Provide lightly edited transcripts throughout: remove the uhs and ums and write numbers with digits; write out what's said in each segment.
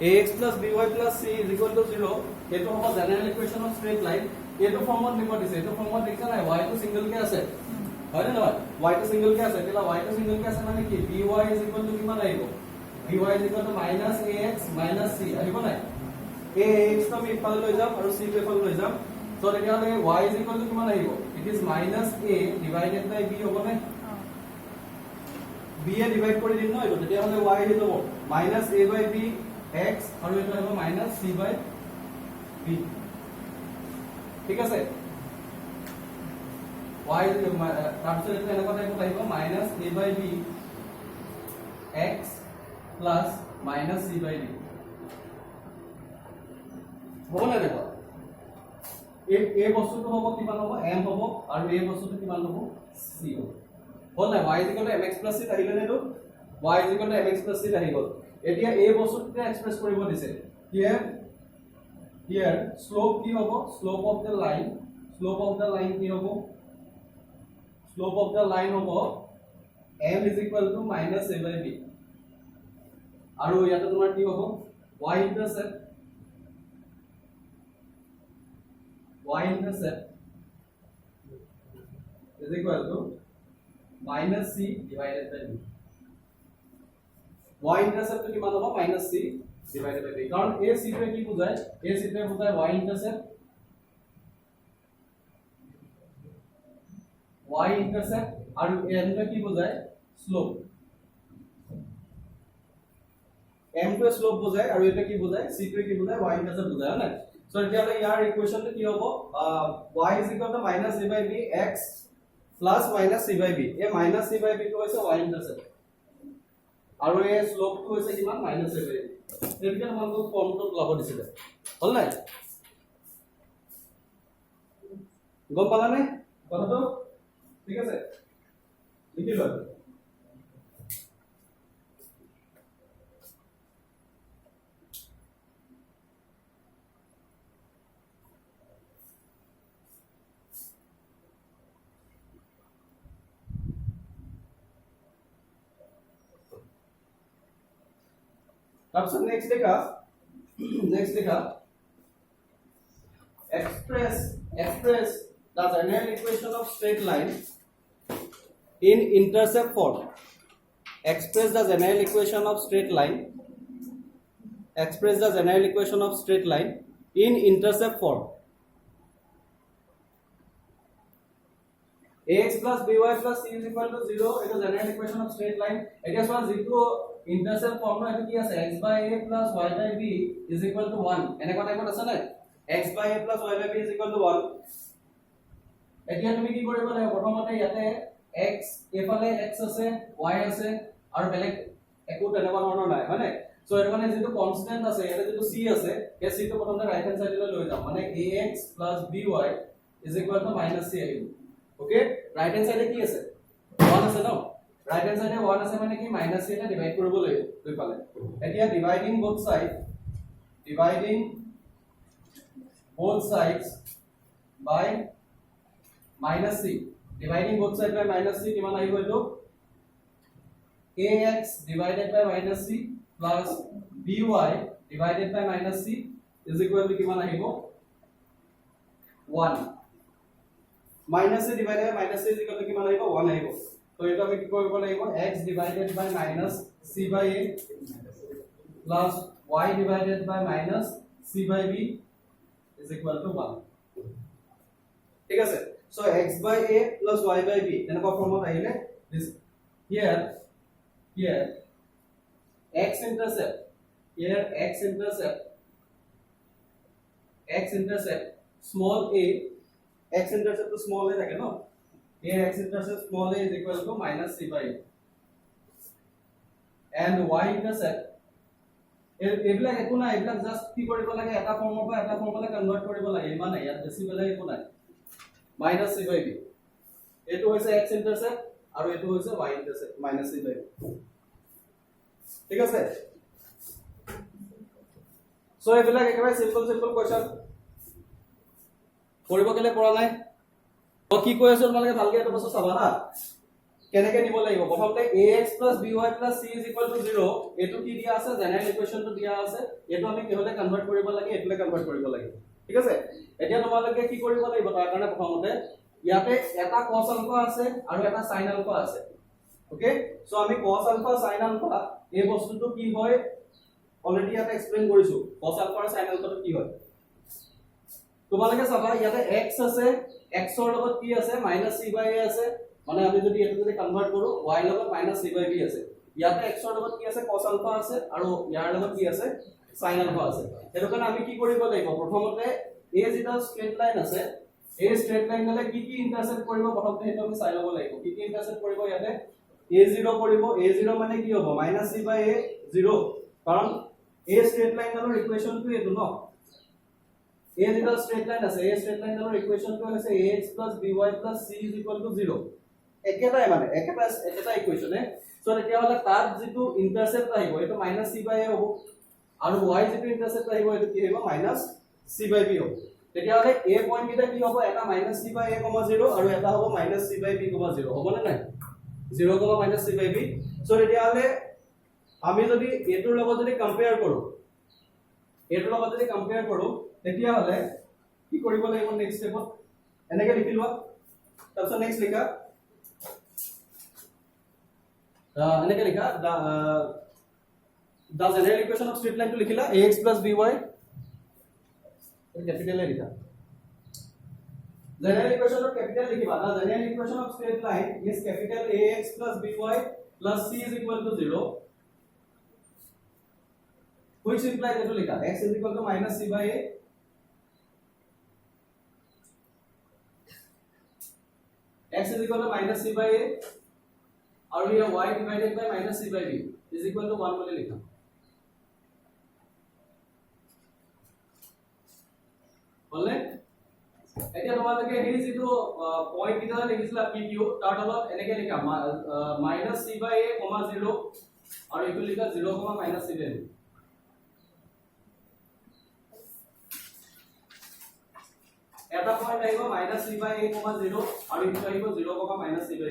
ax plus by plus c is equal to 0 এটো হ'ব general equation of straight line এটো ফর্মত লিখা দিছে এটো ফর্মত লিখা নাই y টো সিঙ্গেল কে আছে হয় না নহয় y টো সিঙ্গেল কে আছে তেলা y টো সিঙ্গেল কে আছে মানে কি by is equal to কিমান আহিব by is equal to minus ax minus c আহিব নাই ax তো আমি ইফালে লৈ যাম আৰু c টো ইফালে লৈ যাম সো তেতিয়া হলে y is equal to কিমান আহিব it is minus a divided by b হ'ব নাই b এ ডিভাইড কৰি দিম ন এটো তেতিয়া হলে y আহি যাব minus a by b x আৰু এটা হ'ব minus c by b ঠিক আছে y তাৰপিছত এটা এনেকুৱা টাইপত আহিব minus a by b x plus minus c by d হ'ব না দেখো এই বস্তুটো হ'ব কিমান হ'ব m হ'ব আৰু এই বস্তুটো কিমান হ'ব c হ'ব হ'ল না y mx c আহিলে নেটো y mx c আহি গ'ল এতিয়া এই বস্তুটো এক্সপ্ৰেছ কৰিব দিছে here slope কি হ'ব slope of the line কি হ'ব slope of the line হ'ব m is equal to minus a by b আৰু ইয়াতে তোমাৰ কি হ'ব y intercept is equal to minus c divided by b y intercept কিমান হ'ব minus c divided by b কাৰণ a c টো কি বুজায় a c টো বুজায় y intercept আৰু m টো কি বুজায় slope m টো slope বুজায় আৰু এটা কি বুজায় c টো কি বুজায় y intercept বুজায় না সো এতিয়া ইয়াৰ ইকুৱেচনটো কি হ'ব y is equal to minus a by b x plus minus c by b এই minus c by b টো হৈছে y intercept আৰু এই স্লোপ টো হৈছে কিমান minus a by b তেতিয়া আমাক ফৰ্মটো লাভ দিছিলে হল নাই গম পালা নে কথাটো ঠিক আছে লিখি লোৱা তাৰপিছত নেক্সট দেখা express the general equation of straight line in intercept form express the general equation of straight line in intercept form ax plus by plus c is equal to 0 it is general equation of straight line এতিয়া চোৱা যেটো intercept form নো এটো কি আছে x by a plus y by b is equal to 1 এনেকুৱা টাইপত আছে না x by a plus y by b is equal to 1 এতিয়া তুমি কি কৰিব লাগে প্ৰথমতে ইয়াতে x এফালে x আছে y আছে আৰু বেলেগ একো তেনেকুৱা ধৰণৰ নাই মানে সো এর মানে যেটো কনস্ট্যান্ট আছে ইয়াতে যেটো c আছে এই c টো প্ৰথমতে ৰাইট হ্যান্ড সাইডলৈ লৈ যাম মানে ax plus by is equal to minus c আহিব ওকে রাইট হ্যান্ড সাইডে কি আছে 1 আছে ন রাইট হ্যান্ড সাইডে 1 আছে মানে কি মাইনাস c এটা ডিভাইড কৰিব লাগিব দুই ফালে এতিয়া dividing both sides by minus c dividing both sides by minus c কিমান আহিব এটো ax divided by minus c plus by divided by minus c is equal to কিমান আহিব 1 minus c divided by minus c is equal to কিমান আহিব 1 আহিব তো এটা আমি কি কৰিব লাগিব x divided by minus c by a plus y divided by minus c by b is equal to 1 ঠিক আছে so x by a plus y by b এনেকুৱা ফৰ্মত আহিলে this here x intercept small a x intercept to small a থাকে ন here x intercept small a is equal to minus c by a and y intercept এবিলাক একো নাই এবিলাক just কি কৰিব লাগে এটা ফৰ্মৰ পৰা এটা ফৰ্মলৈ কনভাৰ্ট কৰিব লাগে মানে ইয়াত বেছি বেলেগ একো নাই minus c by b এটো হৈছে x intercept আৰু এটো হৈছে y intercept minus c by b ঠিক আছে সো এবিলাক একেবাৰে সিম্পল কোৱেশ্চন কৰিব গলে পৰা নাই কি কৈ আছো তোমালোকে ভালকে এটা বস্তু চাবা হা কেনেকে নিব লাগিব প্ৰথমতে ax + by + c = 0 এটো কি দিয়া আছে জেনাৰেল ইকুৱেশনটো দিয়া আছে এটো আমি কিহলে কনভাৰ্ট কৰিব লাগে এটোলে কনভাৰ্ট কৰিব লাগে ঠিক আছে এতিয়া তোমালোকে কি কৰিব লাগিব তাৰ কাৰণে প্ৰথমতে ইয়াতে এটা cos আলফা আছে আৰু এটা sin আলফা আছে ওকে সো আমি cos আলফা sin আলফা এই বস্তুটো কি হয় অলৰেডি ইয়াতে এক্সপ্লেইন কৰিছো cos আলফা আৰু sin আলফাটো কি হয় তোমালোকে চাবা ইয়াতে x আছে x ৰ লগত কি আছে -c/a আছে মানে আমি যদি এটো যদি কনভাৰ্ট কৰো y লগত -c/b আছে ইয়াতে x ৰ লগত কি আছে cos আলফা আছে আৰু ইয়াৰ লগত কি আছে sin আলফা আছে এটো কাৰণে আমি কি কৰিব লাগিব প্ৰথমতে a যেটা স্ট্ৰেট লাইন আছে এই স্ট্ৰেট লাইনলে কি কি ইন্টাৰসেক্ট কৰিব প্ৰথমতে হেতু আমি চাই লব লাগিব কি কি ইন্টাৰসেক্ট কৰিব ইয়াতে a0 কৰিব a0 মানে কি হ'ব -c/a 0 কাৰণ এই স্ট্ৰেট লাইনৰ ইকুৱেশনটো এটো ন a যেটা স্ট্ৰেট লাইন আছে এই স্ট্ৰেট লাইনৰ ইকুৱেশনটো হৈছে ax + by + c = 0 একেটাই মানে একেটা ইকুৱেশনে সো তেতিয়া হলে তাত যেটো ইন্টাৰসেপ্ট আহিব এটো -c/a হ'ব আৰু y যেটো ইন্টাৰসেপ্ট আহিব এটো কি হ'ব -c/b হ'ব তেতিয়া হলে a পইণ্ট কিটা কি হ'ব এটা -c/a, 0 আৰু এটা হ'ব -c/b, 0 হ'ব নে নাই 0, -c/b সো তেতিয়া হলে আমি যদি এটোৰ লগত যদি কম্পেয়াৰ কৰো এটোৰ লগত যদি কম্পেয়াৰ কৰো তেতিয়া হলে কি কৰিব লাগিব নেক্সট স্টেপত এনেকে লিখি লোৱা তাৰপিছত নেক্সট লিখা এনেকে লিখা the general equation of straight line to লিখিলা ax + by capital A লিখা general equation of capital লিখিবা the general equation of straight line is capital ax + by + c = 0 which implies এটো লিখা x = -c/a x is equal to -c/a और ये y divided by -c/b is equal to 1 बोले लिखा बोले এতিয়া তোমালোকে হেৰি যেটো পইণ্ট কিটা লিখিছিলা pq তাৰ তলত এনেকে লিখা -c/a, 0 আৰু এইটো লিখা 0, -c/b এটা পয়েন্ট আহিব -c/a, 0 আৰু ইটো আহিব 0, -c/b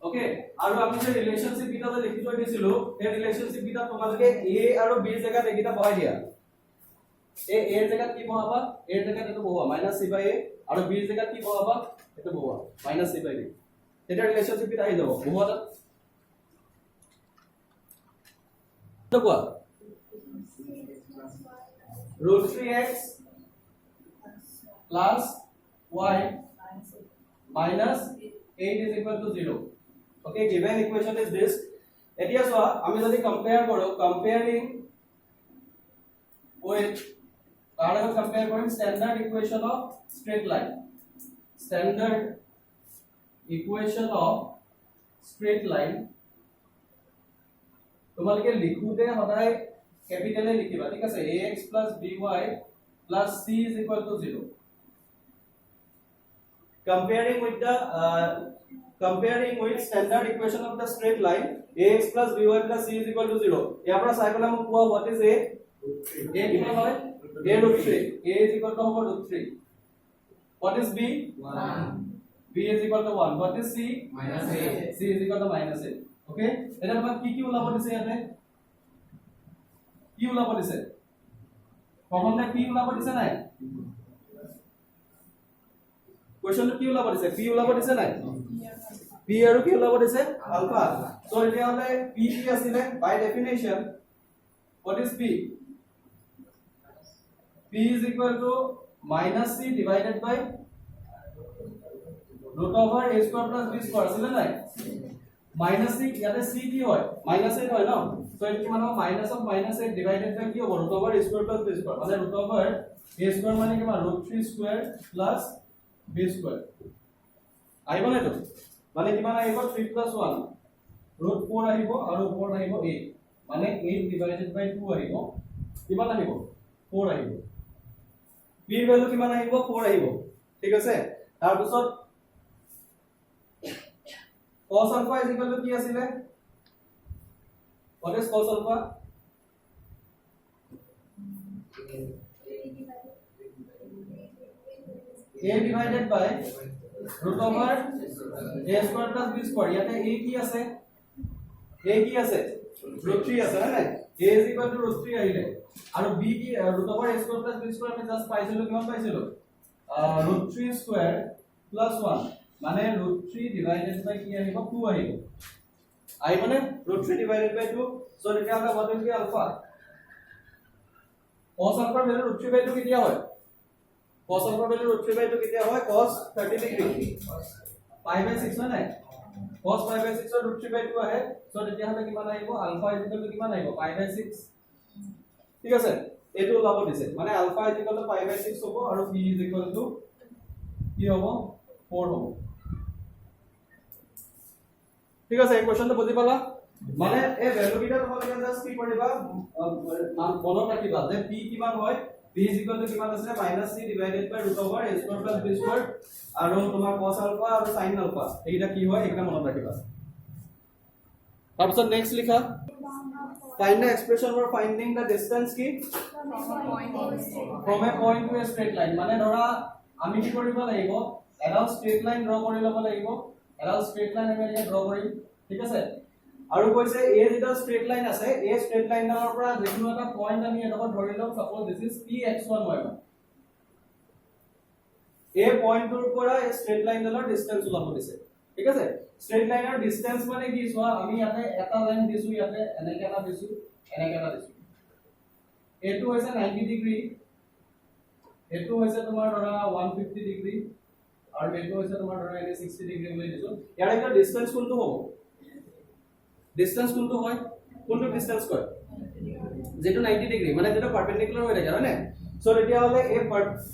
ওকে আৰু আমি যে ৰিলেশনশিপ কিটা যে লিখি থৈ দিছিলো এই ৰিলেশনশিপ কিটা তোমালোকে a আৰু b ৰ জায়গাত একিটা বহাই দিয়া a এর জায়গাত কি বহাবা a এর জায়গাত এটো বহাবা -c/a আৰু b এর জায়গাত কি বহাবা এটো বহাবা -c/b এটা রিলেশনশিপ কিটা আহি যাব বহাবা তো কোৱা √3x plus y minus 8 is equal to 0 okay given equation is this এতিয়া চোৱা আমি যদি কম্পেয়াৰ কৰো comparing with তাৰ লগত কম্পেয়াৰ কৰিম standard equation of straight line standard equation of straight line তোমালোকে লিখোতে সদায় ক্যাপিটালে লিখিবা ঠিক আছে ax + by + c = 0 comparing with standard equation of the straight line ax + by + c = 0 ইয়াৰ পৰা চাই পেলাই মোক কোৱা what is a কিমান হয় a √3 a is equal to √3 what is b 1 b is equal to 1 what is c -a c is equal to -a okay এটা তোমাক কি ওলাব দিছে ইয়াতে কি ওলাব দিছে প্ৰথমতে কি ওলাব দিছে নাই কোৱেশ্চনটো কি ওলাব দিছে p ওলাব দিছে নাই p আৰু কি ওলাব দিছে আলফা সো এতিয়া হলে p কি আছিল বাই definition what is p p is equal to -c divided by √a² + b² আছিল নাই -c ইয়াতে c কি হয় -8 হয় ন সো এটো কি মানে -8 divided by কি হ'ব √a² + b² মানে √a² মানে কি √3² + b² আহিব না তো মানে কিমান আহিব 3 + 1 √4 আহিব আৰু ওপৰত আহিব 8 মানে 8 divided by 2 আহিব কিমান আহিব 4 আহিব b ৰ ভ্যালু কিমান আহিব 4 আহিব ঠিক আছে তাৰ পিছত cos alpha is equal to কি আছিল what is cos alpha a divided by root over a square plus b square ইয়াতে a কি আছে root 3 আছে না a is equal to root 3 আহিলে আৰু b কি root over a square plus b square আমি জাস্ট পাইছিলো কিমান পাইছিলো root 3 square plus 1 মানে root 3 divided by কি আহিব 2 আহিব মানে root 3 divided by 2 so তেতিয়া আমরা what will be alpha cos alpha value root 3 by 2 কেতিয়া হয় cos alpha value root 3 by 2 কেতিয়া হয় cos 30 degree pi by 6 হয় নাই cos pi by 6 root 3 by 2 আহে so তেতিয়া হলে কিমান আহিব alpha is equal to কিমান আহিব pi by 6 ঠিক আছে এটো ওলাব দিছে মানে alpha is equal to pi by 6 হ'ব আৰু b is equal to কি হ'ব 4 হ'ব ঠিক আছে এই কোশ্চনটো বুজি পালা মানে এই ভ্যালু কিটা তোমালোকে জাস্ট কি কৰিবা মনত ৰাখিবা যে p কিমান হয় p is equal to কিমান আছে -c divided by root over a square plus b square আৰু তোমাৰ cos alpha আৰু sin alpha এইটা কি হয় একদম মনত ৰাখিবা তাৰপিছত নেক্সট লিখা find the expression for finding the distance কি from a point to a straight line মানে ধৰা আমি কি কৰিব লাগিব এটা straight line draw কৰি ল'ব লাগিব এটা straight line আমি এতিয়া draw কৰিম ঠিক আছে আৰু কৈছে a যেটা straight line আছে a straight line ডালৰ পৰা যিকোনো এটা পইণ্ট আমি এটা ধৰি লম suppose this is px1y1 a পইণ্টৰ পৰা a straight line ডালৰ ডিসটেন্স ওলাব দিছে ঠিক আছে straight line ৰ ডিসটেন্স মানে কি চোৱা আমি ইয়াতে এটা লাইন দিছো ইয়াতে এনেকে এটা দিছো এটো হৈছে 90 ডিগ্ৰী এটো হৈছে তোমাৰ ধৰা 150 ডিগ্ৰী আৰু এটো হৈছে তোমাৰ ধৰা 60 ডিগ্ৰী বুলি দিছো ইয়াৰ এটা ডিসটেন্স কোনটো হ'ব ডিসটেন্স কোনটো হয় কোনটো ডিসটেন্স কয় যেটো 90 ডিগ্ৰী মানে যেটো পারপেন্ডিকুলার হৈ থাকে হয় না সো এতিয়া হলে এই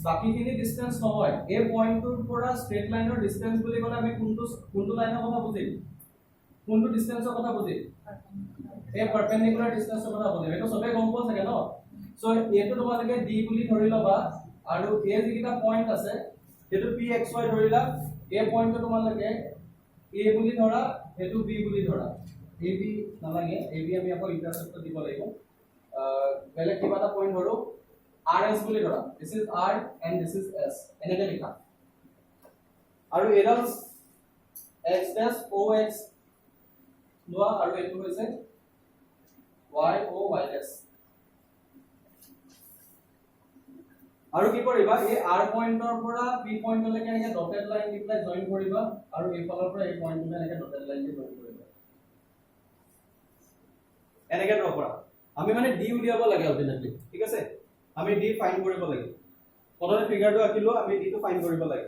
বাকিখিনি ডিসটেন্স নহয় এই পয়েন্টৰ পৰা স্ট্ৰেট লাইনৰ ডিসটেন্স বুলি ক'লে আমি কোনটো লাইনৰ কথা বুজিম কোনটো ডিসটেন্সৰ কথা বুজিম এই পাৰপেন্ডিকুলাৰ ডিসটেন্সৰ কথা বুজিম এটা সবে গম পোৱা থাকে ন সো এটো তোমালোকে d বুলি ধৰি লবা আৰু এই যিটা পয়েন্ট আছে যেটো pxy ধৰিলা এই পয়েন্টটো তোমালোকে a বুলি ধৰা এটো b বুলি ধৰা ab নালাগে ab আমি আকৌ ইন্টাৰসেপ্ট দিব লাগিব বেলেগ কিবা এটা পয়েন্ট ধৰো rs বুলি ধৰা this is r and this is s এনেকে লিখা আৰু এডাল x dash ox লোৱা আৰু এটো হৈছে y o y dash আৰু কি কৰিবা এই r পয়েন্টৰ পৰা p পয়েন্টলৈকে এনেকে ডটেড লাইন দি পেলাই জয়েন কৰিবা আৰু এই ফালৰ পৰা এই পয়েন্টটো এনেকে ডটেড লাইন দি জয়েন কৰিবা এনেকে ড্ৰ কৰা আমি মানে d উলিয়াব লাগে আলটিমেটলি ঠিক আছে আমি d ফাইন্ড কৰিব লাগে প্ৰথমে ফিগাৰটো আঁকিলো আমি d টো ফাইন্ড কৰিব লাগে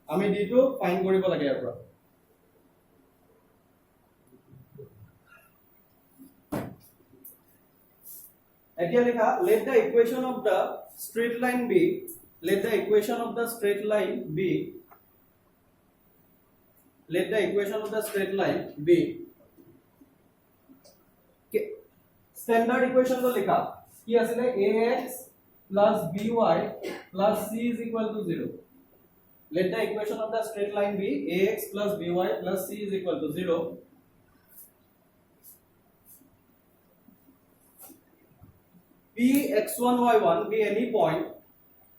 আমি d টো ফাইন্ড কৰিব লাগে ইয়াৰ পৰা এতিয়া লিখা let the equation of the straight line be let the equation of the straight line be let the equation of the straight line be standard equation to likha ki asile ax plus by plus c is equal to 0 let the equation of the straight line be ax plus by plus c is equal to 0 px1 y1 be any point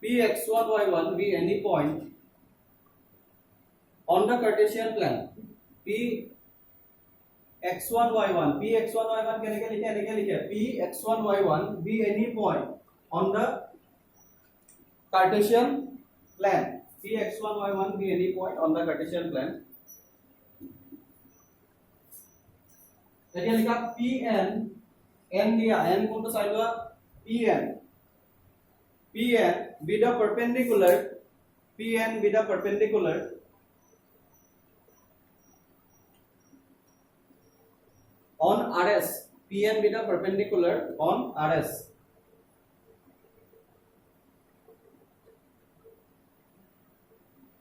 px1 y1 be any point on the Cartesian plan p x1 y1 p x1 y1 কেনেকে লিখে p x1 y1 be any point on the Cartesian plan p x1 y1 be any point on the Cartesian plan এতিয়া লিখা pn n দিয়া n কোনটো চাই লোৱা pn be the perpendicular on rs pn be the perpendicular on rs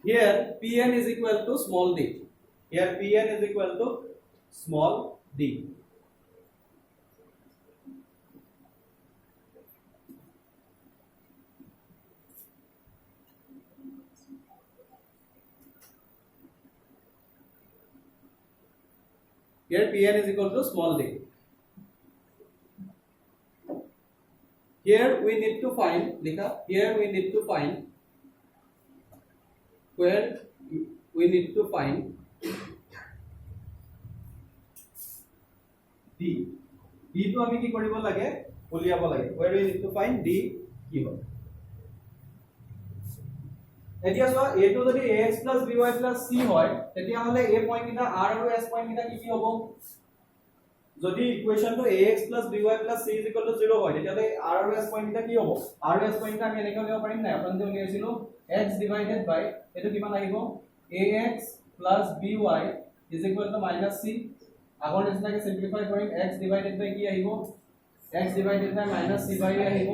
here pn is equal to small d here pn is equal to small d here pn is equal to small d here we need to find likha here we need to find where we need to find d to আমি কি কৰিব লাগে উলিয়াব লাগে where we need to find d কি হয় এতিয়া চোৱা a টো যদি ax + by + c হয় তেতিয়া হলে a পয়েন্ট কিটা r আৰু s পয়েন্ট কিটা কি হ'ব যদি ইকুৱেশনটো ax + by + c 0 হয় তেতিয়া হলে r আৰু s পয়েন্ট কিটা কি হ'ব r আৰু s পয়েন্ট আমি এনেকৈ লিখিব পাৰিম না আপুনি যে উলিয়াইছিলো x ডিভাইডেড বাই এটো কিমান আহিব ax + by = -c আগৰ নিচিনাকৈ সিম্পলিফাই কৰিম x ডিভাইডেড বাই কি আহিব x divided by -c by a আহিব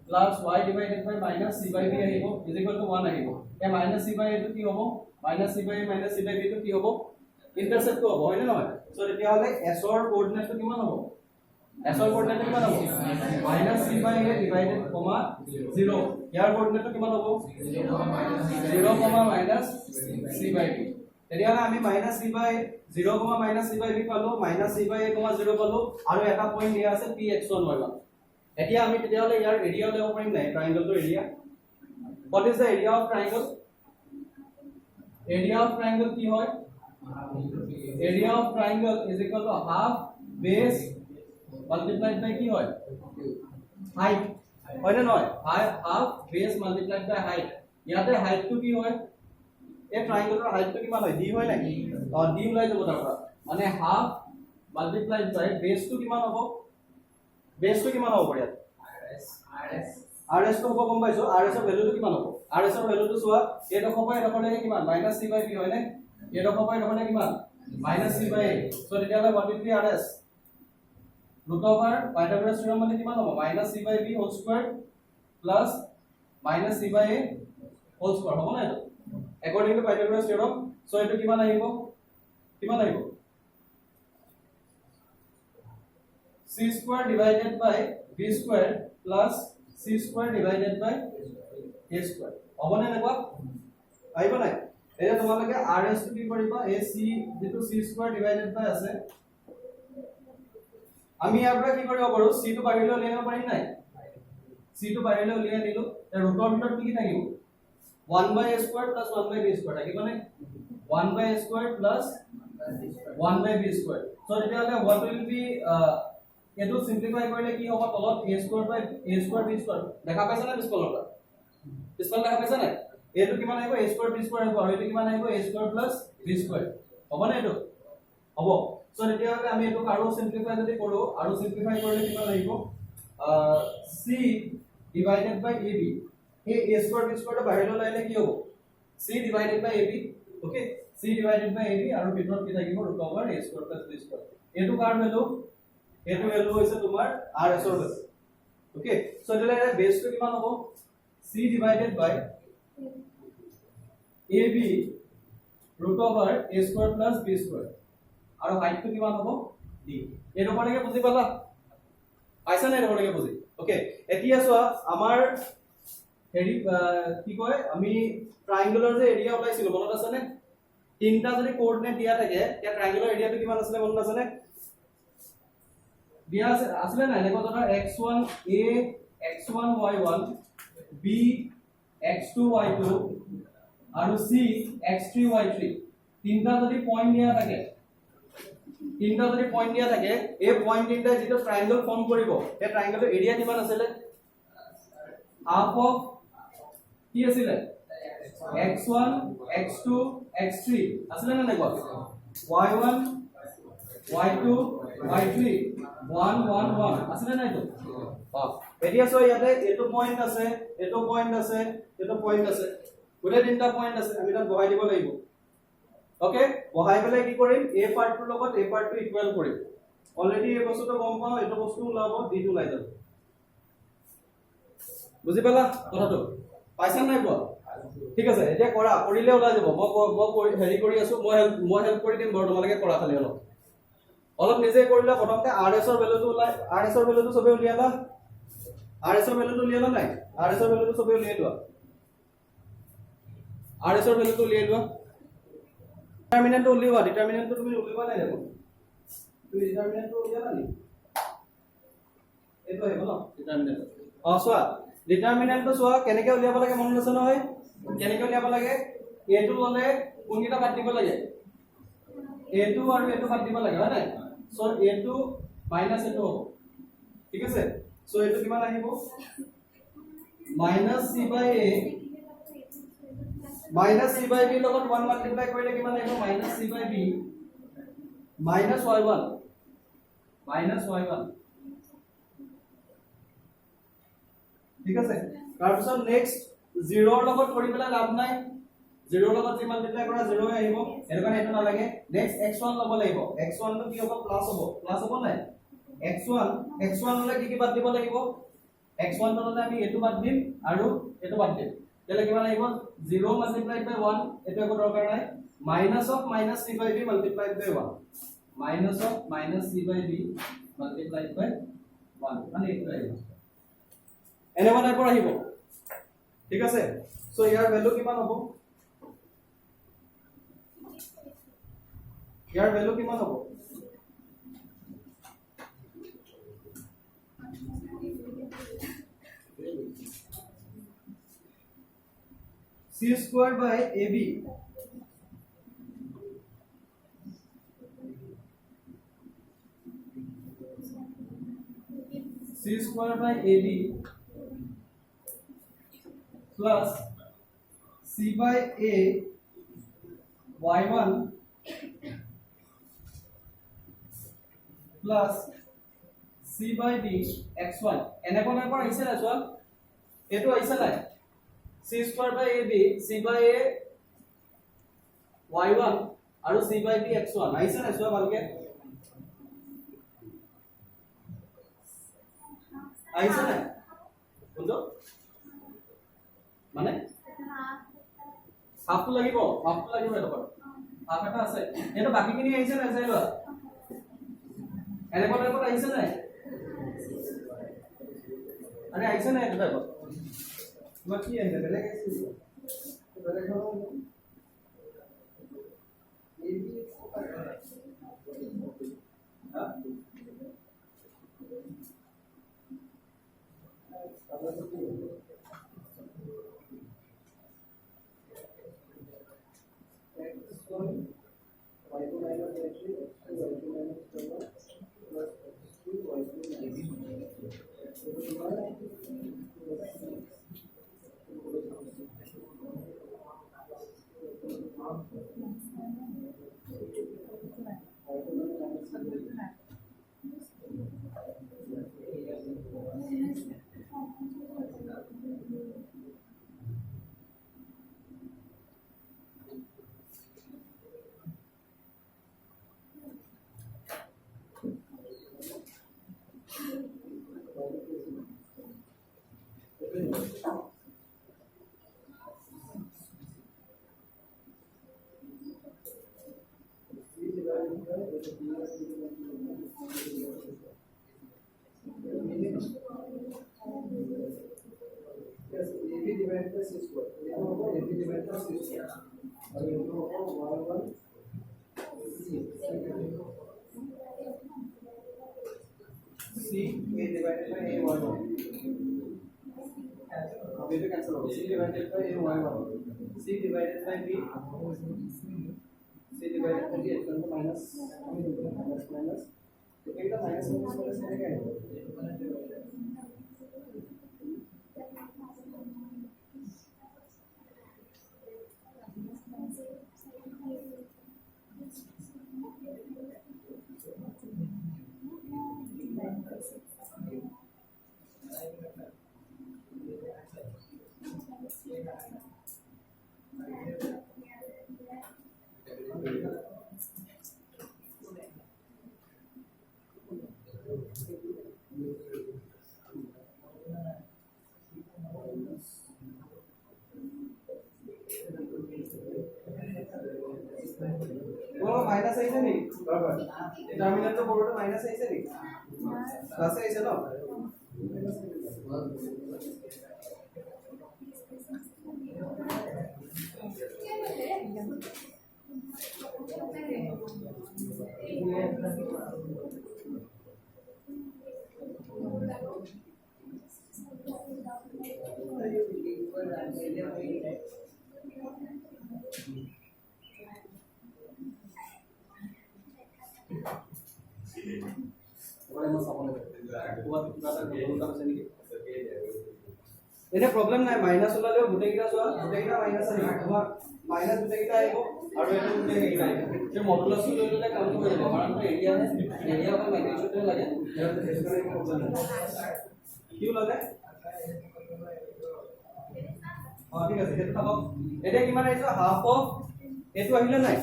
plus y divided by -c by b আহিব = 1 আহিব এ -c বাই a টো কি হ'ব -c by a -c by b টো কি হ'ব ইন্টারসেপ্ট হ'ব হয় না নহয় সো তেতিয়া হলে s ৰ কোঅৰ্ডিনেট টো কিমান হ'ব s ৰ কোঅৰ্ডিনেট টো কিমান হ'ব -c by a divided comma 0 ইয়াৰ কোঅৰ্ডিনেট টো কিমান হ'ব 0 - c বাই b তেতিয়া হলে আমি -c by 0, -c by b পালো -c বাই a, 0 পালো আৰু এটা পয়েন্ট দিয়া আছে px1 y1 এতিয়া আমি তেতিয়া হলে ইয়াৰ এৰিয়া উলিয়াব পাৰিম নাই ট্ৰায়াঙ্গলটোৰ area what is the area of triangle কি হয় area of triangle is equal to half base multiplied by কি হয় height হয় না নহয় half base multiplied by height ইয়াতে height টো কি হয় এই ট্ৰায়াঙ্গলৰ height টো কিমান হয় d হয় নাকি d ওলাই যাব তাৰ পৰা মানে half multiplied by base টো কিমান হ'ব base টো কিমান হ'ব ইয়াত rs টো হ'ব গম পাইছো rs ৰ ভ্যালুটো কিমান হ'ব rs ৰ ভ্যালুটো চোৱা এটা খপাই ৰখলে কিমান -c বাই b হয় নে এটা খপাই ৰখলে কিমান -c বাই a সো তেতিয়া হলে what will be rs root over Pythagoras theorem মানে কিমান হ'ব -c by b whole square plus -c by a whole square হ'ব না এটা according to Pythagoras theorem so এটো কিমান আহিব c square divided by b square plus c square divided by a square হ'ব না এনেকুৱা আহিব নাই এতিয়া তোমালোকে rs টো কি কৰিবা ac যেটো c square divided by আছে আমি ইয়াৰ পৰা কি কৰিব পাৰো c টো বাহিৰলৈ উলিয়াব পাৰিম নাই c টো বাহিৰলৈ উলিয়াই দিলো তাৰ ৰুটৰ ভিতৰত কি থাকিব 1/a square plus 1/b square থাকিব নে 1/a square plus 1/b square so তেতিয়া হলে what will be এটো সিম্পলিফাই কৰিলে কি হ'ব তলত a square by a square b square দেখা পাইছা না পিছফালৰ দেখা পাইছা না এটো কিমান আহিব a square b square হ'ব আৰু এটো কিমান আহিব a square plus b square হ'ব না এটো হ'ব সো তেতিয়া হলে আমি এটো আৰু সিম্পলিফাই যদি কৰো আৰু সিম্পলিফাই কৰিলে কিমান আহিব c divided by ab এই a square b square টো বাহিৰলৈ লাইলে কি হ'ব c divided by ab okay c divided by ab আৰু ভিতৰত কি থাকিব √ a square plus b square এটো কাৰ ভ্যালু এটো ভ্যালু হৈছে তোমাৰ rs ৰ ভ্যালু ওকে সো এটালে বেস টো কিমান হ'ব c divided by ab √ a square plus b square আৰু হাইট টো কিমান হ'ব d এটো পৰলৈকে বুজি পালা পাইছা না এটো পৰলৈকে বুজি ওকে এতিয়া চোৱা আমাৰ হেৰি কি কয় আমি ট্ৰায়াঙ্গলৰ যে এৰিয়া ওলাইছিল মনত আছে নে তিনটা যদি কোঅৰ্ডিনেট দিয়া থাকে তে ট্ৰায়াঙ্গলৰ এৰিয়াটো কিমান আছিল মনত আছে নে দিয়া আছে না এনেকুৱা ধৰণৰ x1 a x1 y1 b x2 y2 আৰু c x3 y3 তিনটা যদি পয়েন্ট দিয়া থাকে এই পয়েন্ট তিনটা যেটো ট্ৰায়াঙ্গল ফৰ্ম কৰিব এই ট্ৰায়াঙ্গলৰ এৰিয়া কিমান আছিল half of কি আছিল x1 x2 x3 আছিল না নেকুৱা y1 y2 y3 1 1 1 আছিল না এটো এতিয়া সো ইয়াতে এটো পয়েন্ট আছে গুটে তিনটা পয়েন্ট আছে আমি তাত বহাই দিব লাগিব ওকে বহাই পেলাই কি কৰিম a পাৰ্টৰ লগত a পাৰ্টটো ইকুৱেল কৰিম অলৰেডি এই বস্তুটো গম পাও এটো বস্তু ওলাব d টো ওলাই যাব বুজি পালা কথাটো পাইছা নাই পোৱা ঠিক আছে এতিয়া কৰিলে ওলাই যাব মই হেৰি কৰি আছো মই হেল্প কৰি দিম বাৰু তোমালোকে কৰা খালি অলপ নিজে কৰিলা প্ৰথমতে rs ৰ ভ্যালুটো ওলাই rs ৰ ভ্যালুটো সবে উলিয়ালা rs ৰ ভ্যালুটো উলিয়ালা নাই rs ৰ ভ্যালুটো সবে উলিয়াই লোৱা rs ৰ ভ্যালুটো উলিয়াই লোৱা ডিটাৰমিনেন্ট উলিওয়া ডিটাৰমিনেন্টটো তুমি উলিওৱা নাই দেখোন তুমি ডিটাৰমিনেন্টটো উলিয়ালা নি এইটো আহিব ন ডিটাৰমিনেন্ট চোৱা ডিটাৰমিনেন্টটো চোৱা কেনেকৈ উলিয়াব লাগে মনত আছে নহয় কেনেকৈ উলিয়াব লাগে a2 ললে কোনকেইটা বাদ দিব লাগে a2 আৰু a2 বাদ দিব লাগে হয় নাই সো a2 মাইনাস a2 হ'ব ঠিক আছে সো এটো কিমান আহিব minus c by a minus c by b লগত 1 মাল্টিপ্লাই কৰিলে কিমান আহিব minus c by b minus y1 ঠিক আছে তাৰ পিছত নেক্সট 0 ৰ লগত কৰি পেলাই লাভ নাই 0 ৰ লগত যি মাল্টিপ্লাই কৰা 0 হৈ আহিব এৰ কাৰণে এটো না লাগে নেক্সট x1 লব লাগিব x1 টো কি হ'ব প্লাস হ'ব নাই x1 হলে কি বাদ দিব লাগিব x1 টো হলে আমি এটো বাদ দিম আৰু এটো বাদ দিম তেলে কিমান আহিব 0 multiplied by 1 এটো একো দৰকাৰ নাই minus of minus c by b multiplied by 1 minus of minus c by b multiplied by 1 মানে এটো আহিব এনেবা টাইপৰ আহিব ঠিক আছে সো ইয়াৰ ভ্যালু কিমান হ'ব c square by ab c square by ab plus c by a y1 plus c by b x1 এনেকৈ নাইপৰ আহিছে না চোৱা এটো আহিছে নাই c square by ab c by a y1 আৰু c by b x1 আহিছে না চোৱা ভালকে আহিছে না বুঝো মানে হাফটো লাগিব এটা হাফ এটা আছে এটা বাকিখিনি আহিছে না চাই লোৱা এনেকুৱা টাইপত আহিছে নাই আরে আহিছে নাই এটা টাইপত তোমার কি আহিছে বেলেগ আহিছে বেলেগ C a divided by a y1 अब ये कैंसिल होगा c divided by a y1 c divided by b c divided by b x1 को माइनस तो क्या माइनस में क्या है माइनस आइছে নি बराबर डिटरमिनेंट तो बोर्ड माइनस आइছে নি प्लस आइছে ना এটা প্রবলেম নাই মাইনাস ওলালেও গুটেকিটা সোয়া গুটেকিটা মাইনাস আহিব তোমার মাইনাস গুটেকিটা আহিব আৰু এটা গুটেকিটা আহিব যে মডুলাস লৈ ললে কাউন্ট হৈ যাব কাৰণ এৰিয়া বা ম্যাগনিটিউড লাগে কি লাগে ঠিক আছে সেইটো থাকক এতিয়া কিমান আহিছে হাফ অফ এটো আহিলে নাই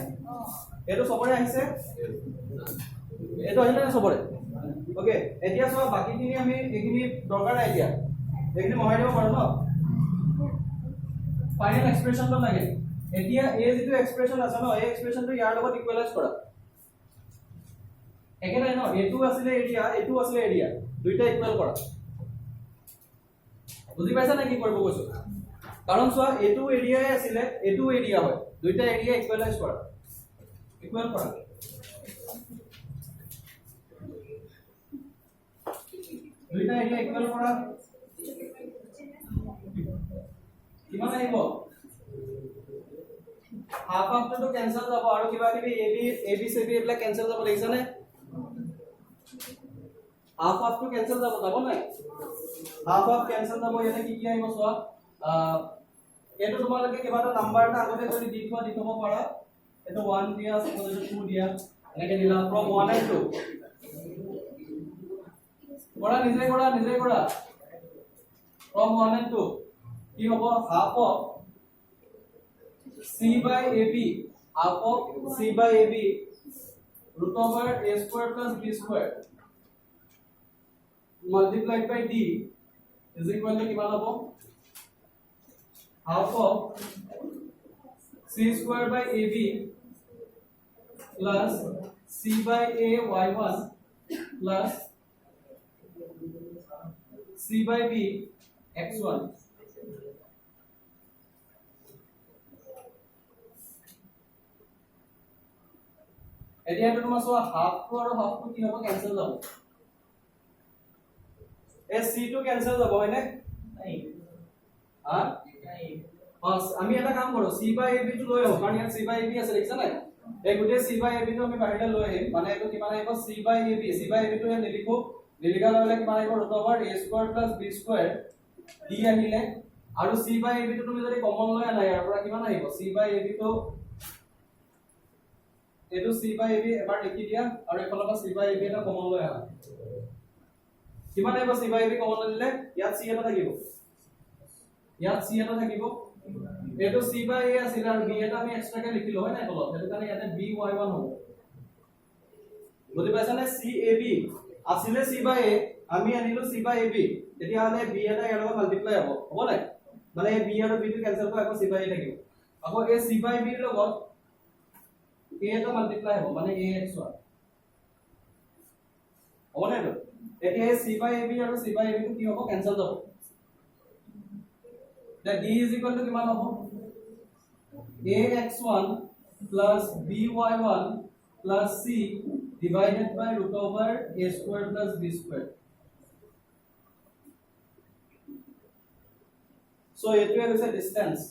এটো সবৰে আহিছে এটো আহিলে না সবৰে ওকে এতিয়া সব বাকিখিনি আমি এখিনি দৰকাৰ নাই এতিয়া এখিনি মহাই দিব পাৰো ন ফাইনাল এক্সপ্ৰেশনটো লাগে এতিয়া এই যেটো এক্সপ্ৰেশন আছে ন এই এক্সপ্ৰেশনটো ইয়াৰ লগত ইকুৱেলাইজ কৰা একেটাই ন এটো আছিল এৰিয়া এটো আছিল এৰিয়া দুইটা ইকুৱেল কৰা বুজি পাইছা না কি কৰিব কৈছো কাৰণ চোৱা এটো এৰিয়াই আছিল এটো এৰিয়া হয় দুইটা এৰিয়া ইকুৱেলাইজ কৰা ইকুৱেল কৰা দুইটা এৰিয়া ইকুৱেল কৰা কিমান আহিব হাফ হাফ তো কেনসেল যাব আৰু কিবা কিবি এবি সিবি এবিলাক কেনসেল যাব দেখিছানে হাফ হাফ তো কেনসেল যাব নাই হাফ হাফ কেনসেল যাব ইয়াতে কি আহিব চোৱা এটো তোমালকে কিবা এটা নাম্বাৰ এটা আগতে যদি দি থব পাৰা এটো 1 দিয়া সপোজ এটো 2 দিয়া এনেকে দিলা ফ্ৰম 1 and 2 নিজে কৰা from 1 and 2 কি হ'ব half of c by ab half of c by ab root over a square plus b square multiplied by d is equal to কিমান হ'ব half of c square by ab plus c by a y1 plus c by b x1 এতিয়া তোমাৰ so have to আৰু have to কি হ'ব cancel যাব এই c two cancel যাব হয়নে নাই আমি এটা কাম কৰো c by ab টু লৈ আহো কাৰণ ইয়াত c by ab আছে দেখিছা নাই এই গুটে c by ab টু আমি বাহিৰলে লৈ আহিম মানে এটো কিমান আহিব c by ab টু ইয়াত লিখো লিখা ললে কিমান আহিব root over a square plus b square d আহিলে আৰু c by ab টু তুমি যদি কমন লৈ আনা ইয়াৰ পৰা কিমান আহিব c by ab টু এটো c by ab এবাৰ লিখি দিয়া আৰু এফালৰ পৰা c by ab এটা কমন লৈ আনা কিমান আহিব c by ab কমন ললে ইয়াত c এটা থাকিব এটো c by a আছিল আৰু b এটা আমি এক্সট্ৰাকে লিখিলো হয় নাই তলত সেইটো কাৰণে ইয়াতে by1 হ'ব বুজি পাইছা নে c ab আসলে c by a আমি আনিলো c by ab তেতিয়া হলে b এটা ইয়াৰ লগত মাল্টিপ্লাই হ'ব নাই মানে b আৰু b টো কেনসেল কৰি আকৌ c by a থাকিব আকৌ এই c by b ৰ লগত a এটা মাল্টিপ্লাই হ'ব মানে ax1 হ'ব নাই তো এতিয়া এই c by ab আৰু c by ab টো কি হ'ব কেনসেল যাব that d is equal to কিমান হ'ব ax1 plus by1 plus c divided by root over a square plus b square so it is a distance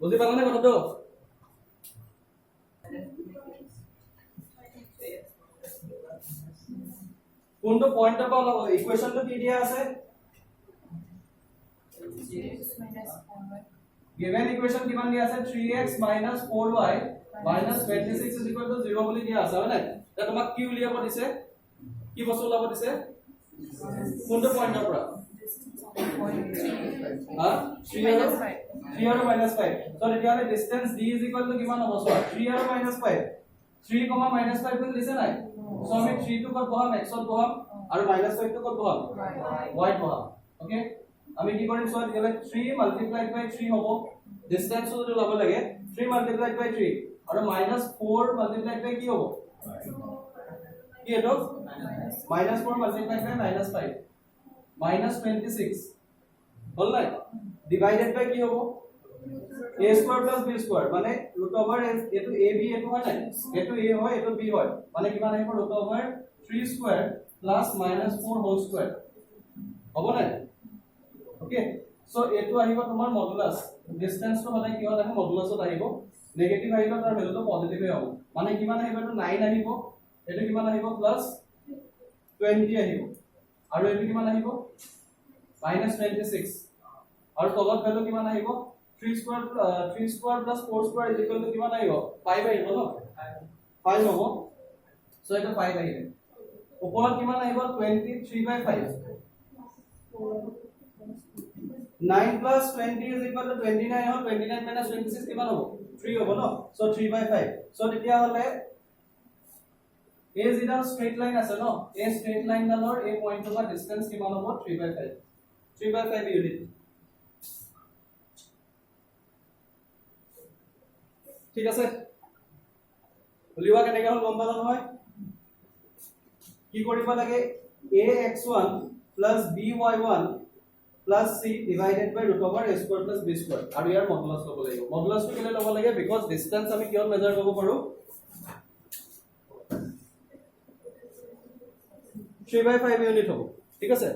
বুজি পালানে কথাটো কোনটো পয়েন্টৰ পৰা ওলাব ইকুৱেশনটো কি দিয়া আছে given equation কিমান দিয়া আছে 3x 4y 26 is equal to 0 বুলি দিয়া আছে হয় নাই তা তোমাক কি উলিয়াব দিছে কি বস্তু উলাব দিছে কোনটো পয়েন্টৰ পৰা 3 আৰু -5 so তেতিয়াহলে distance d is equal to কিমান হ'ব so 3 আৰু -5 3, -5 বুলি দিছে নাই so আমি 3 টো কত বহাম x ত বহাম আৰু -5 টো কত বহাম y ত বহাম ওকে আমি কি কৰিম সো তেতিয়াহলে 3 multiplied by 3 হ'ব distance টো লব লাগে 3 multiplied by 3 আৰু -4 multiplied by কি হ'ব কি এটো -4 multiplied by -5 -26 হল নাই ডিভাইডেড বাই কি হ'ব a square plus b square মানে root over এটো ab এটো হয় নাই এটো a হয় এটো b হয় মানে কিমান আহিব root over 3 square plus minus 4 whole square হ'ব না ওকে সো এটো আহিব তোমাৰ মডুলাস ডিসটেন্স তো মানে কি হয় মডুলাসত আহিব নেগেটিভ আহিব তাৰ ভ্যালুটো পজিটিভ হ'ব মানে কিমান আহিব এটো 9 আহিব এটো কিমান আহিব প্লাস 20 আহিব আৰু এটো কিমান আহিব minus 26 আৰু তলত ভ্যালু কিমান আহিব 3 square 4 square is equal to কিমান আহিব 5 আহিব ন 5 হ'ব সো এটা 5 আহিব ওপৰত কিমান আহিব 23/5 9 plus 20 is equal to 29 और 29 minus 26 किमान हो 3 होगा ना so 3/5 so তেতিয়া হলে a যেটা স্ট্রেট লাইন আছে ন a স্ট্রেট লাইন ডালৰ a পয়েন্টৰ পৰা ডিসটেন্স কিমান হ'ব 3/5 ইউনিট ঠিক আছে উলিওৱা কেনেকৈ হল গম পালা নহয় কি কৰিব লাগে ax1 plus by1 plus c divided by root over a square plus b square আৰু ইয়াৰ মডুলাস লব লাগিব মডুলাস টো কেলে লব লাগে বিকজ ডিসটেন্স আমি কিয় মেজার কৰিব পাৰো 3/5 ইউনিট হ'ব ঠিক আছে